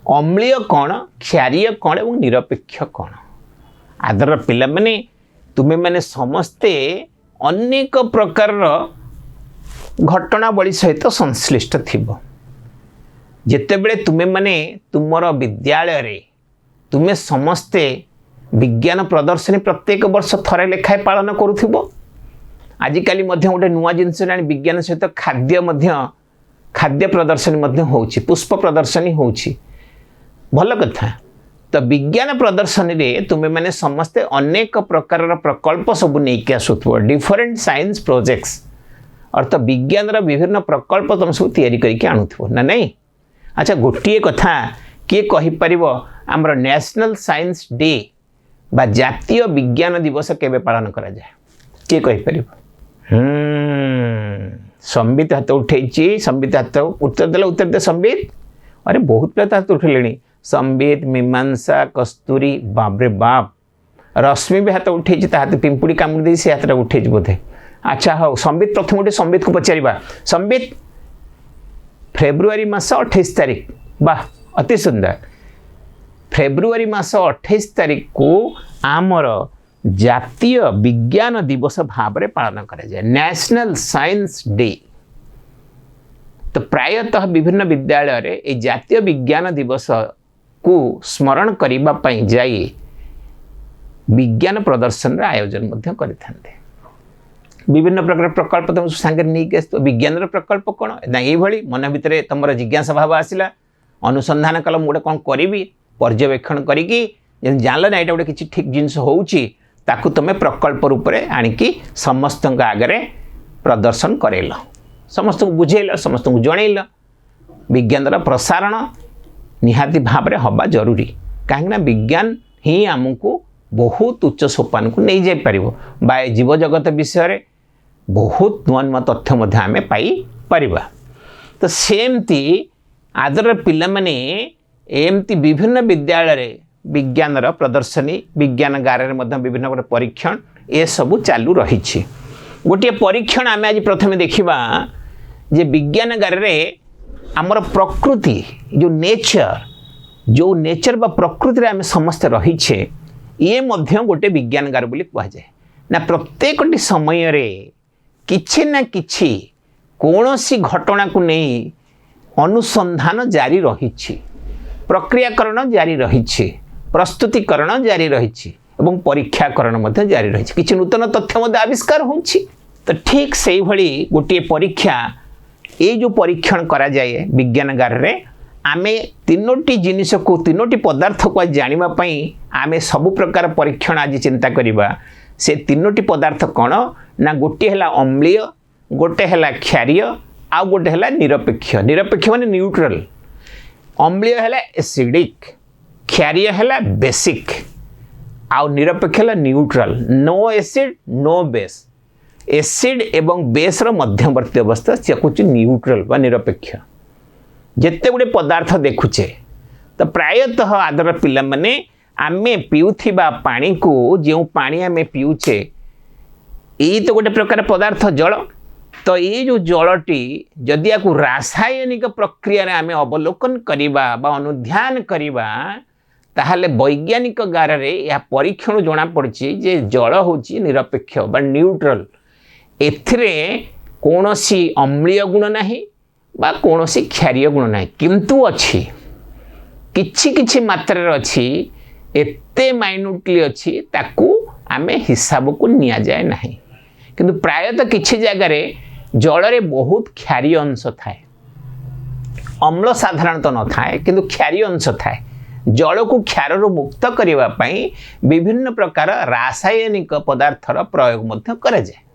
अम्लीय कौन क्षारीय कौन और निरपेक्ष कौन आदर पिला माने तुम्हें मैंने समस्ते अनेक प्रकार घटनावली सहित संश्लिष्ट थिबो जेतेबेले तुम्हें माने तुमर विद्यालय रे तुम्हें समस्ते विज्ञान प्रदर्शनी प्रत्येक वर्ष थरे लेखाए पालन करुथिबो आजिकाली मध्य गोटे नुआ जिनस विज्ञान सहित खाद्य प्रदर्शनी मध्य होउछि पुष्प प्रदर्शनी होउछि भल कथा तो विज्ञान प्रदर्शनी रे तुम्हें मैंने समस्ते अनेक प्रकार प्रकल्प सब नहीं आसुथबो डिफरेंट साइंस प्रोजेक्ट्स अर्थ विज्ञान विभिन्न प्रकल्प तुम सब तैयारी करके आणुथबो ना नहीं। अच्छा गोटे कथा किए कहि परिबो हमर नेशनल साइंस डे बा जातीय विज्ञान दिवस केबे पालन करा जाए किए कहि परिबो संबित हाथ उठेछि संबित हाथ उत्तर दे संबित अरे बहुत पे हाथ उठेलेनी संबित मीमांसा कस्तूरी बाबरे बाप रश्मि भी हाथ उठेछि ता हाथ पिंपुड़ी कामुड़ी दे से हाथ उठेछि बोधे अच्छा हो संबित प्रथम गोटे संबित को पचारिबा संबित फेब्रुआरी मास 28 तारीख वाह अति सुंदर फेब्रुआरी मास 28 तारीख को आमर जातीय विज्ञान दिवस भाव में पालन करा जाए नेशनल साइंस डे तो प्रायतः विभिन्न विद्यालय रे ए जातीय विज्ञान दिवस को स्मरण करबा पई जाई विज्ञान प्रदर्शन आयोजन मध्य करिथांते विभिन्न प्रकार प्रकल्प तुम सांगे नहीं तो विज्ञान प्रकल्प कौन ना ये मन भितर तुम जिज्ञासा भाव आसला अनुसंधान कल मुझे कौन करी पर्यवेक्षण करी जान ना यहाँ गोटे किसी ठीक जिनस होकू तुम प्रकल्प रूप में आणिकी समस्त आगे प्रदर्शन करेल समस्त को बुझेल समस्त को जनइल विज्ञान प्रसारण निहाती भाव में हवा जरूरी कहीं विज्ञान ही आमको बहुत उच्च सोपान को नहीं जापर बा जीव जगत विषय बहुत नुआ नुआ तथ्य आम पाई तो सेमती आदर पिला माने एमती विभिन्न विद्यालय विज्ञान प्रदर्शनी विज्ञान गारे विभिन्न गोटे परीक्षण ये सब चालू रही गोटे परीक्षण आम आज प्रथम देखा जे विज्ञान गारे आमर प्रकृति जो नेचर बा प्रकृति आम समस्ते रहीछे ये मध्य गोटे विज्ञान गार बोली कहुए ना प्रत्येक समय रे किछि ना किछि कौनसी घटना को नहीं अनुसंधान जारी रही प्रक्रियाकरण जारी रही प्रस्तुतिकरण जारी रही एवं परीक्षाकरण जारी रही किछि नूतन तथ्य आविष्कार होछि तो ठीक से भली गोटे परीक्षा ये जो परीक्षण करा जाए विज्ञान गार रे आमे तीनोटी जिनिस को तीनोटी पदार्थ को जानिबा पई आमे सब प्रकार परीक्षण आज चिंता करिबा से तीनोटी पदार्थ कौन ना गोटे है अम्लीय गोटे है क्षारीय आ गोटे है निरपेक्ष निरपेक्ष माने न्यूट्रल अम्लीय है एसिडिक क्षारीय है बेसिक आउ निरपेक्ष है neutral no acid no base acid एवं बेस मध्यवर्ती अवस्था से कुछ न्यूट्रल व निरपेक्ष जिते गुड़े पदार्थ देखुचे तो प्रायतः आदर पिला माने आमे पीउथिबा पानी को जो पानी आमे पीउचे यही तो गोटे प्रकार पदार्थ जल तो ये जो जलटी जदि या रासायनिक प्रक्रिया रे आमे अवलोकन करिबा बा अनुध्यान करिबा ताहले वैज्ञानिक गार रे या परीक्षण जना पड़छि जे जल होछि निरपेक्ष बा न्यूट्रल एथिरे कोनोसी अम्लीय गुण नाही बा कोनोसी क्षारीय गुण नाही किंतु अछि किछि किछि मात्रा अछि एते माइन्यूटली अछि ताकू आमे हिसाब को निया जाए नाही किंतु प्रायतः किछि जगह रे जल रे बहुत क्षारीय अंश थाए अम्ल साधारणतः न थाए किंतु क्षारीय अंश थाए जल को क्षार मुक्त करने विभिन्न प्रकार रासायनिक पदार्थर प्रयोग मध्य करा जाए